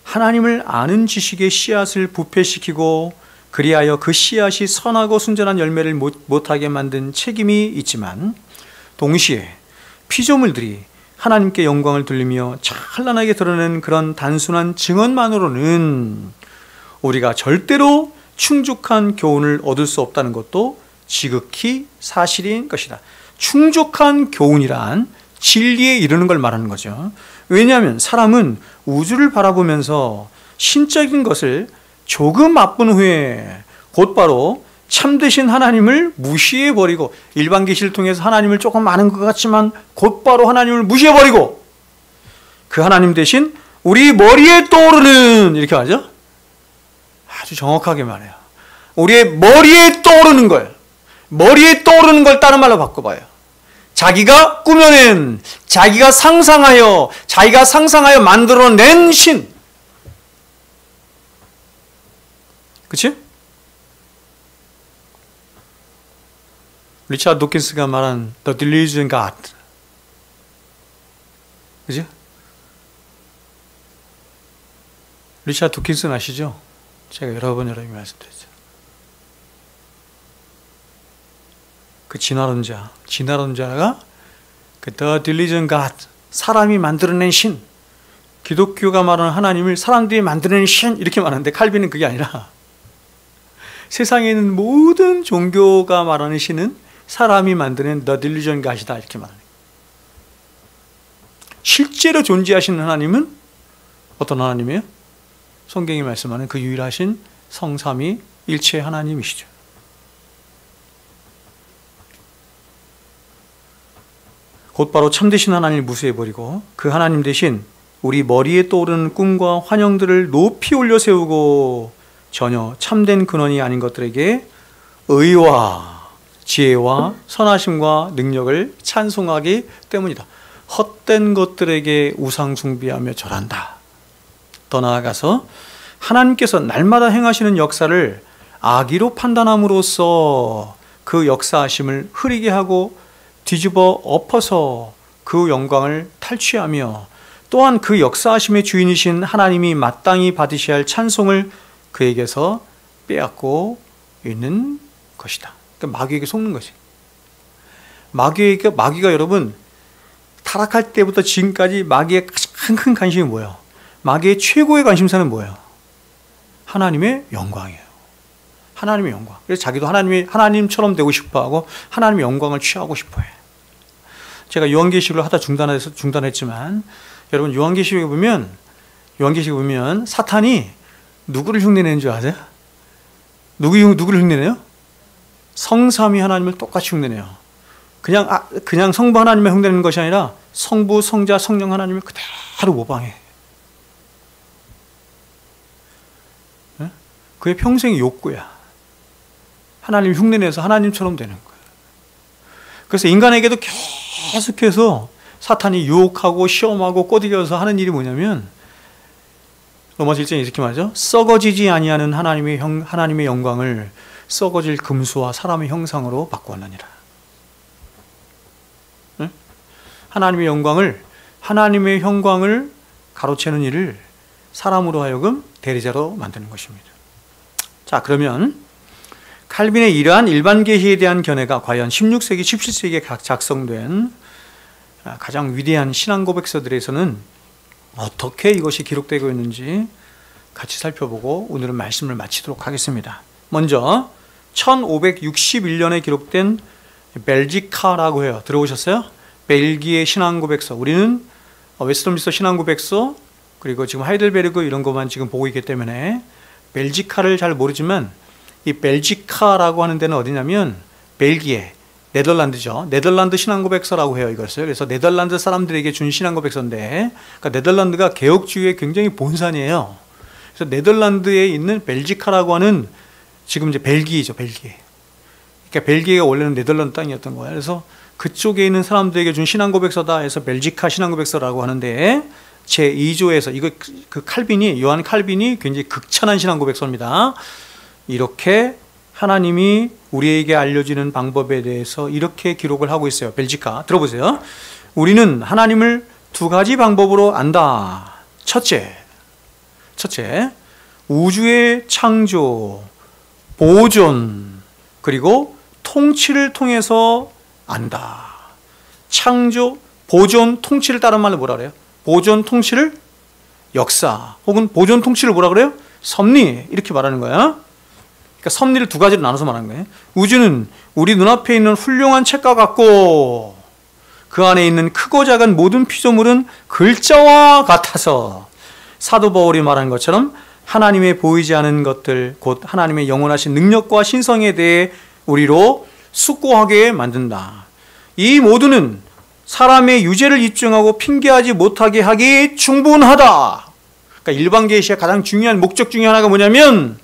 하나님을 아는 지식의 씨앗을 부패시키고 그리하여 그 씨앗이 선하고 순전한 열매를 못하게 만든 책임이 있지만, 동시에 피조물들이 하나님께 영광을 돌리며 찬란하게 드러내는 그런 단순한 증언만으로는 우리가 절대로 충족한 교훈을 얻을 수 없다는 것도 지극히 사실인 것이다. 충족한 교훈이란 진리에 이르는 걸 말하는 거죠. 왜냐하면 사람은 우주를 바라보면서 신적인 것을 조금 맛본 후에 곧바로 참되신 하나님을 무시해버리고, 일반 계시를 통해서 하나님을 조금 아는 것 같지만 곧바로 하나님을 무시해버리고, 그 하나님 대신 우리 머리에 떠오르는, 이렇게 하죠. 아주 정확하게 말해요. 우리의 머리에 떠오르는 거예요. 머리에 떠오르는 걸 다른 말로 바꿔봐요. 자기가 꾸며낸, 자기가 상상하여 만들어낸 신. 그치? 리차드 도킨스가 말한 The Delusion God. 그죠? 리차드 도킨스 아시죠? 제가 여러 번 말씀드렸죠. 그 진화론자가 그 The Delusion God, 사람이 만들어낸 신, 기독교가 말하는 하나님을 사람들이 만들어낸 신, 이렇게 말하는데 칼빈은 그게 아니라 세상에 있는 모든 종교가 말하는 신은 사람이 만드는 The Delusion God이다, 이렇게 말하는 거예요. 실제로 존재하시는 하나님은 어떤 하나님이에요? 성경이 말씀하는 그 유일하신 성삼위 일체 하나님이시죠. 곧바로 참되신 하나님을 무시해버리고 그 하나님 대신 우리 머리에 떠오르는 꿈과 환영들을 높이 올려 세우고 전혀 참된 근원이 아닌 것들에게 의와 지혜와 선하심과 능력을 찬송하기 때문이다. 헛된 것들에게 우상 숭배하며 절한다. 더 나아가서 하나님께서 날마다 행하시는 역사를 악의로 판단함으로써 그 역사하심을 흐리게 하고 뒤집어 엎어서 그 영광을 탈취하며, 또한 그 역사하심의 주인이신 하나님이 마땅히 받으셔야 할 찬송을 그에게서 빼앗고 있는 것이다. 그러니까 마귀에게 속는 거지. 마귀가 여러분 타락할 때부터 지금까지 마귀의 가장 큰 관심이 뭐예요? 마귀의 최고의 관심사는 뭐예요? 하나님의 영광이에요. 하나님의 영광. 그래서 자기도 하나님처럼 되고 싶어하고 하나님의 영광을 취하고 싶어해. 제가 요한계시록을 하다 중단했지만 여러분 요한계시록에 보면 사탄이 누구를 흉내내는 줄 아세요? 누구를 흉내내요? 성삼위 하나님을 똑같이 흉내내요. 그냥 성부 하나님을 흉내내는 것이 아니라 성부, 성자, 성령 하나님을 그대로 모방해. 그의 평생의 욕구야. 하나님을 흉내내서 하나님처럼 되는 거예요. 그래서 인간에게도 계속해서 사탄이 유혹하고 시험하고 꼬드겨서 하는 일이 뭐냐면 로마서 1장에 이렇게 말하죠. 썩어지지 아니하는 하나님의 영광을 썩어질 금수와 사람의 형상으로 바꾸었느니라. 네? 하나님의 영광을 가로채는 일을 사람으로 하여금 대리자로 만드는 것입니다. 자, 그러면 칼빈의 이러한 일반 계시에 대한 견해가 과연 16세기, 17세기에 작성된 가장 위대한 신앙 고백서들에서는 어떻게 이것이 기록되고 있는지 같이 살펴보고 오늘은 말씀을 마치도록 하겠습니다. 먼저 1561년에 기록된 벨지카라고 해요. 들어보셨어요? 벨기에 신앙 고백서. 우리는 웨스트민스터 신앙 고백서 그리고 지금 하이델베르그 이런 것만 지금 보고 있기 때문에 벨지카를 잘 모르지만 이 벨지카라고 하는 데는 어디냐면 벨기에, 네덜란드죠. 네덜란드 신앙고백서라고 해요, 이것을. 그래서 네덜란드 사람들에게 준 신앙고백서인데, 그러니까 네덜란드가 개혁주의의 굉장히 본산이에요. 그래서 네덜란드에 있는 벨지카라고 하는 지금 이제 벨기에죠, 벨기에. 그러니까 벨기에가 원래는 네덜란드 땅이었던 거예요. 그래서 그쪽에 있는 사람들에게 준 신앙고백서다 해서 벨지카 신앙고백서라고 하는데 제2조에서 이거 요한 칼빈이 굉장히 극찬한 신앙고백서입니다. 이렇게 하나님이 우리에게 알려주는 방법에 대해서 이렇게 기록을 하고 있어요. 벨지카 들어보세요. 우리는 하나님을 두 가지 방법으로 안다. 첫째, 우주의 창조, 보존, 그리고 통치를 통해서 안다. 창조, 보존, 통치를 다른 말로 뭐라 그래요? 보존, 통치를 역사, 혹은 보존, 통치를 뭐라 그래요? 섭리, 이렇게 말하는 거야. 그러니까 섭리를 두 가지로 나눠서 말하는 거예요. 우주는 우리 눈앞에 있는 훌륭한 책과 같고 그 안에 있는 크고 작은 모든 피조물은 글자와 같아서 사도 바울이 말한 것처럼 하나님의 보이지 않은 것들, 곧 하나님의 영원하신 능력과 신성에 대해 우리로 숙고하게 만든다. 이 모두는 사람의 유죄를 입증하고 핑계하지 못하게 하기 충분하다. 그러니까 일반 계시의 가장 중요한 목적 중에 하나가 뭐냐면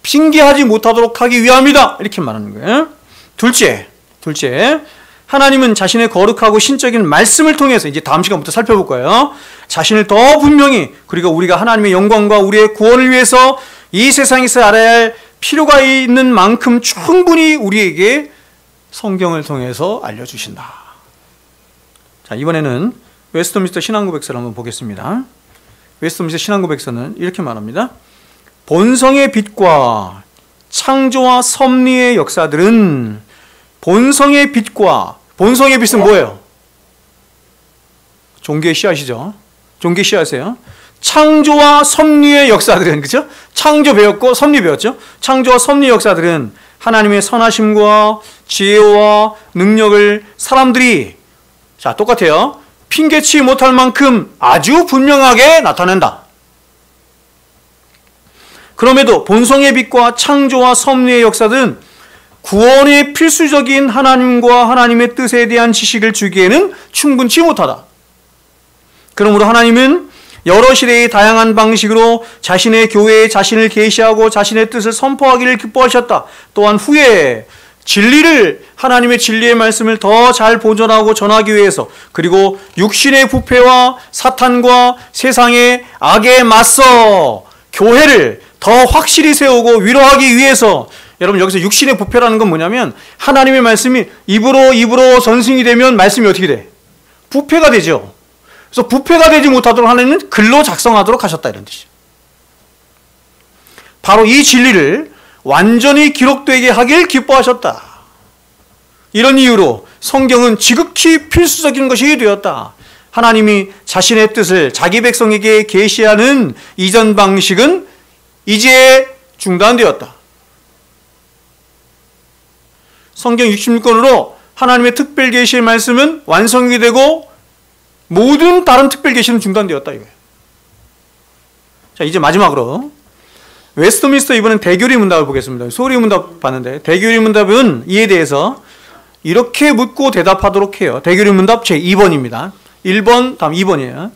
핑계하지 못하도록 하기 위함이다. 이렇게 말하는 거예요. 둘째, 하나님은 자신의 거룩하고 신적인 말씀을 통해서 이제 다음 시간부터 살펴볼 거예요. 자신을 더 분명히, 그리고 우리가 하나님의 영광과 우리의 구원을 위해서 이 세상에서 알아야 할 필요가 있는 만큼 충분히 우리에게 성경을 통해서 알려주신다. 자, 이번에는 웨스트민스터 신앙고백서를 한번 보겠습니다. 웨스트민스터 신앙고백서는 이렇게 말합니다. 본성의 빛과 창조와 섭리의 역사들은 본성의 빛은 뭐예요? 종교의 씨앗이죠. 종교의 씨앗이에요. 창조와 섭리의 역사들은, 그죠? 창조 배웠고 섭리 배웠죠? 창조와 섭리 역사들은 하나님의 선하심과 지혜와 능력을 사람들이, 자, 똑같아요. 핑계치 못할 만큼 아주 분명하게 나타낸다. 그럼에도 본성의 빛과 창조와 섭리의 역사들은 구원의 필수적인 하나님과 하나님의 뜻에 대한 지식을 주기에는 충분치 못하다. 그러므로 하나님은 여러 시대의 다양한 방식으로 자신의 교회에 자신을 계시하고 자신의 뜻을 선포하기를 기뻐하셨다. 또한 후에 하나님의 진리의 말씀을 더 잘 보존하고 전하기 위해서, 그리고 육신의 부패와 사탄과 세상의 악에 맞서 교회를 더 확실히 세우고 위로하기 위해서, 여러분 여기서 육신의 부패라는 건 뭐냐면 하나님의 말씀이 입으로 전승이 되면 말씀이 어떻게 돼? 부패가 되죠. 그래서 부패가 되지 못하도록 하나님은 글로 작성하도록 하셨다 이런 뜻이죠. 바로 이 진리를 완전히 기록되게 하길 기뻐하셨다. 이런 이유로 성경은 지극히 필수적인 것이 되었다. 하나님이 자신의 뜻을 자기 백성에게 계시하는 이전 방식은 이제 중단되었다. 성경 66권으로 하나님의 특별 계시의 말씀은 완성이 되고 모든 다른 특별 계시는 중단되었다 이거예요. 자, 이제 마지막으로 웨스트민스터 이번엔 대교리 문답을 보겠습니다. 소리 문답 봤는데 대교리 문답은 이에 대해서 이렇게 묻고 대답하도록 해요. 대교리 문답 제2번입니다. 1번 다음 2번이에요.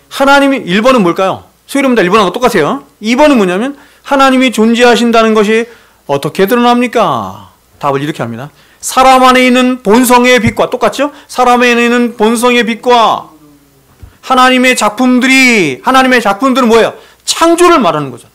하나님이 1번은 뭘까요? 소리 문답 1번하고 똑같아요. 2번은 뭐냐면 하나님이 존재하신다는 것이 어떻게 드러납니까? 답을 이렇게 합니다. 사람 안에 있는 본성의 빛과 똑같죠? 사람 안에 있는 본성의 빛과 하나님의 작품들은 뭐예요? 창조를 말하는 거죠.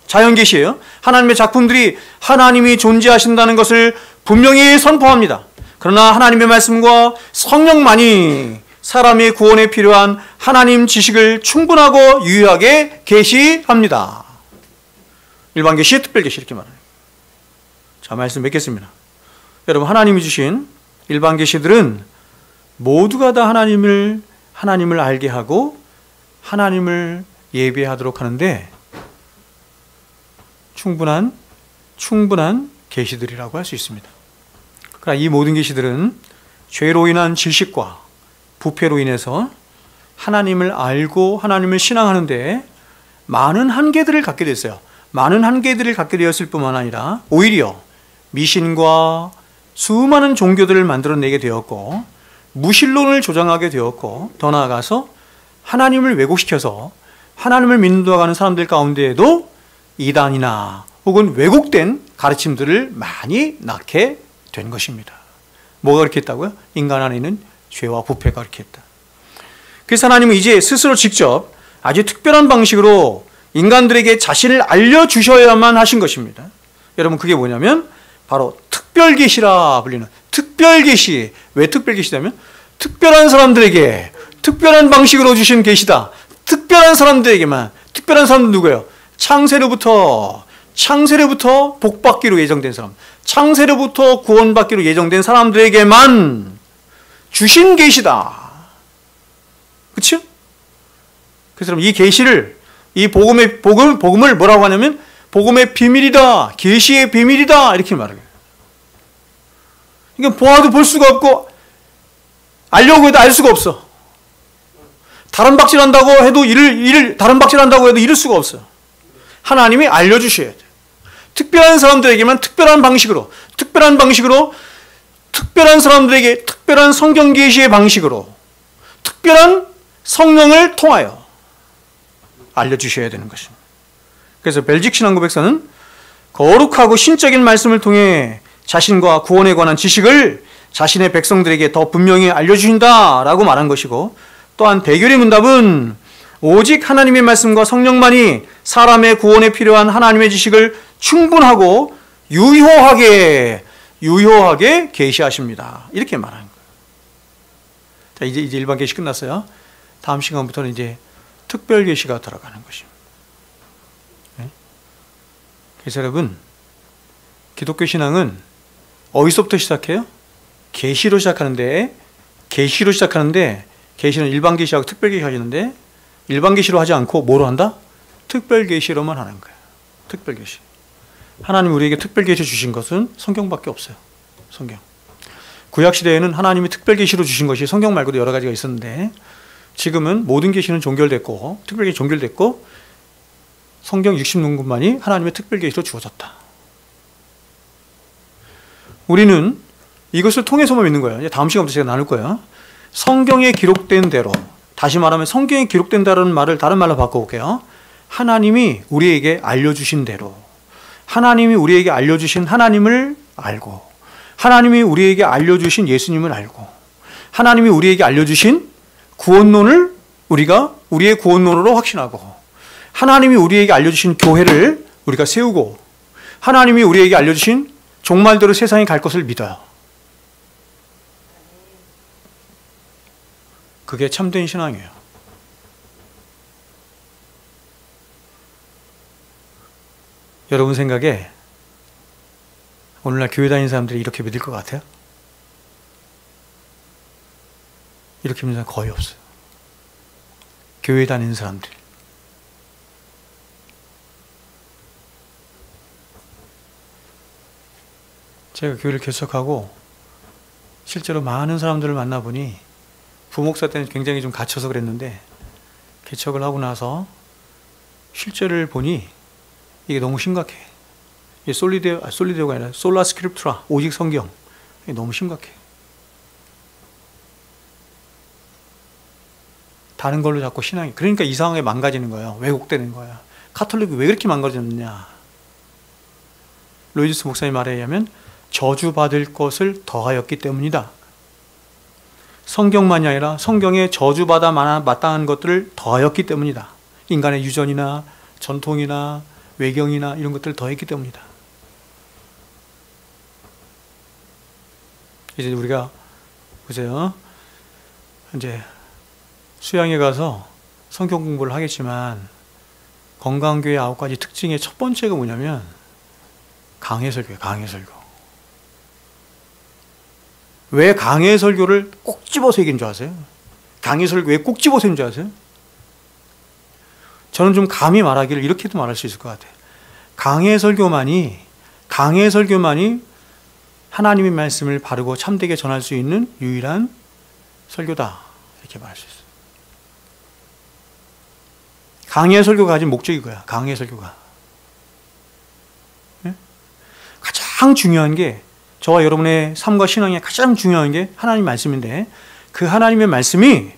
자연계시예요. 하나님의 작품들이 하나님이 존재하신다는 것을 분명히 선포합니다. 그러나 하나님의 말씀과 성령만이 사람의 구원에 필요한 하나님 지식을 충분하고 유효하게 계시합니다. 일반 계시, 특별 계시 이렇게 말해요. 자, 말씀 맺겠습니다. 여러분, 하나님이 주신 일반 계시들은 모두가 다 하나님을 알게 하고 하나님을 예배하도록 하는데 충분한 계시들이라고 할 수 있습니다. 그러나 이 모든 계시들은 죄로 인한 질식과 부패로 인해서 하나님을 알고 하나님을 신앙하는데 많은 한계들을 갖게 됐어요. 많은 한계들을 갖게 되었을 뿐만 아니라 오히려 미신과 수많은 종교들을 만들어내게 되었고 무신론을 조장하게 되었고 더 나아가서 하나님을 왜곡시켜서 하나님을 믿는다고 사람들 가운데에도 이단이나 혹은 왜곡된 가르침들을 많이 낳게 된 것입니다. 뭐가 그렇게 했다고요? 인간 안에 있는 죄와 부패가 그렇게 했다. 그래서 하나님은 이제 스스로 직접 아주 특별한 방식으로 인간들에게 자신을 알려주셔야만 하신 것입니다. 여러분, 그게 뭐냐면 바로 특별계시라 불리는 특별계시. 왜 특별계시냐면 특별한 사람들에게 특별한 방식으로 주신 계시다. 특별한 사람들에게만. 특별한 사람은 누구예요? 창세로부터 복받기로 예정된 사람, 창세로부터 구원받기로 예정된 사람들에게만 주신 계시다. 그렇죠? 그래서 이 계시를, 이 복음을 뭐라고 하냐면 복음의 비밀이다, 계시의 비밀이다 이렇게 말해요. 이게 보아도 볼 수가 없고 알려고 해도 알 수가 없어. 다른 박질한다고 해도 다른 박질한다고 해도 이룰 수가 없어. 하나님이 알려주셔야 돼. 특별한 사람들에게만 특별한 방식으로 특별한 사람들에게 특별한 성경 계시의 방식으로 특별한 성령을 통하여 알려주셔야 되는 것입니다. 그래서 벨직 신앙고백서는 거룩하고 신적인 말씀을 통해 자신과 구원에 관한 지식을 자신의 백성들에게 더 분명히 알려주신다라고 말한 것이고, 또한 대교리 문답은 오직 하나님의 말씀과 성령만이 사람의 구원에 필요한 하나님의 지식을 충분하고 유효하게 계시하십니다. 이렇게 말하는 거예요. 자, 이제 일반 계시 끝났어요. 다음 시간부터는 이제 특별 계시가 들어가는 것입니다. 네? 그래서 여러분, 기독교 신앙은 어디서부터 시작해요? 계시로 시작하는데 계시는 일반 계시하고 특별 계시 하시는데 일반 계시로 하지 않고 뭐로 한다? 특별 계시로만 하는 거예요. 특별 계시. 하나님이 우리에게 특별 계시 주신 것은 성경밖에 없어요. 성경. 구약 시대에는 하나님이 특별 계시로 주신 것이 성경 말고도 여러 가지가 있었는데 지금은 모든 계시는 종결됐고 특별 계시 종결됐고 성경 66권만이 하나님의 특별 계시로 주어졌다. 우리는 이것을 통해서만 믿는 거예요. 다음 시간부터 제가 나눌 거예요. 성경에 기록된 대로, 다시 말하면 성경에 기록된다는 말을 다른 말로 바꿔볼게요. 하나님이 우리에게 알려주신 대로, 하나님이 우리에게 알려주신 하나님을 알고, 하나님이 우리에게 알려주신 예수님을 알고, 하나님이 우리에게 알려주신 구원론을 우리가 우리의 구원론으로 확신하고, 하나님이 우리에게 알려주신 교회를 우리가 세우고, 하나님이 우리에게 알려주신 종말대로 세상이 갈 것을 믿어요. 그게 참된 신앙이에요. 여러분 생각에 오늘날 교회 다니는 사람들이 이렇게 믿을 것 같아요? 이렇게 믿는 사람 거의 없어요. 교회 다니는 사람들. 제가 교회를 개척하고 실제로 많은 사람들을 만나보니 부목사 때는 굉장히 좀 갇혀서 그랬는데 개척을 하고 나서 실제를 보니 이게 너무 심각해. 이게 솔리데오가 아니라 솔라 스크립투라, 오직 성경. 이게 너무 심각해. 다른 걸로 자꾸 신앙이, 그러니까 이상하게 망가지는 거예요. 왜곡되는 거야. 카톨릭이 왜 그렇게 망가졌느냐. 로이지스 목사님 말에 의하면 저주받을 것을 더하였기 때문이다. 성경만이 아니라 성경에 저주받아 마땅한 것들을 더하였기 때문이다. 인간의 유전이나 전통이나 외경이나 이런 것들을 더했기 때문이다. 이제 우리가 보세요. 이제 수양에 가서 성경 공부를 하겠지만 건강교회 9가지 특징의 첫 번째가 뭐냐면 강해설교예요. 강해설교. 왜 강해설교를 꼭 집어서 얘기한 줄 아세요? 강해설교 왜 꼭 집어서 얘기한 줄 아세요? 저는 좀 감히 말하기를 이렇게도 말할 수 있을 것 같아요. 강해설교만이 하나님의 말씀을 바르고 참되게 전할 수 있는 유일한 설교다. 이렇게 말할 수 있어요. 강해설교가 가진 목적이 그거야. 강해설교가. 네? 가장 중요한 게 저와 여러분의 삶과 신앙에 가장 중요한 게 하나님 말씀인데 그 하나님의 말씀이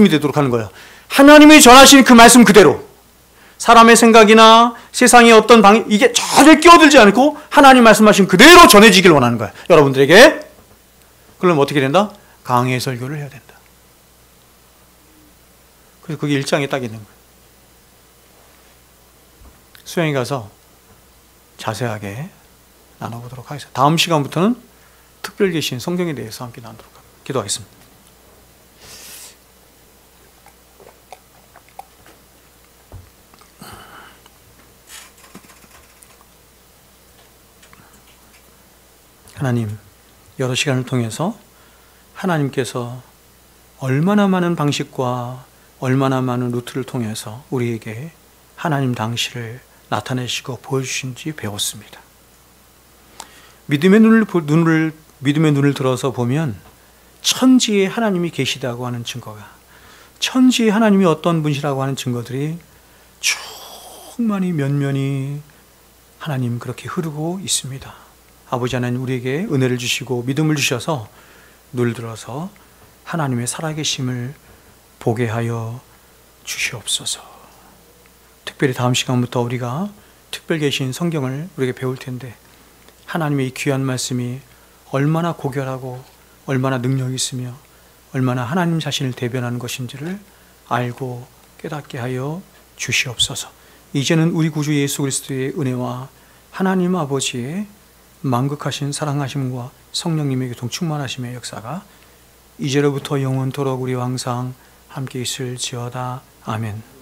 되도록 하는 거예요. 하나님이 전하신 그 말씀 그대로 사람의 생각이나 세상의 어떤 이게 전혀 끼어들지 않고 하나님 말씀하신 그대로 전해지길 원하는 거예요. 여러분들에게. 그럼 어떻게 된다? 강해 설교를 해야 된다. 그래서 그게 1장에 딱 있는 거예요. 수양에 가서 자세하게 나눠보도록 하겠습니다. 다음 시간부터는 특별 계신 성경에 대해서 함께 나누도록 하겠습니다. 기도하겠습니다. 하나님, 여러 시간을 통해서 하나님께서 얼마나 많은 방식과 얼마나 많은 루트를 통해서 우리에게 하나님 당시를 나타내시고 보여주신지 배웠습니다. 믿음의 눈을 들어서 보면 천지에 하나님이 계시다고 하는 증거가, 천지에 하나님이 어떤 분이라고 하는 증거들이 충만히 면면이 하나님 그렇게 흐르고 있습니다. 아버지 하나님, 우리에게 은혜를 주시고 믿음을 주셔서 눈을 들어서 하나님의 살아계심을 보게 하여 주시옵소서. 특별히 다음 시간부터 우리가 특별 계신 성경을 우리에게 배울 텐데 하나님의 이 귀한 말씀이 얼마나 고결하고 얼마나 능력이 있으며 얼마나 하나님 자신을 대변하는 것인지를 알고 깨닫게 하여 주시옵소서. 이제는 우리 구주 예수 그리스도의 은혜와 하나님 아버지의 만극하신 사랑하심과 성령님의 교통 충만하심의 역사가 이제로부터 영원토록 우리와 항상 함께 있을지어다. 아멘.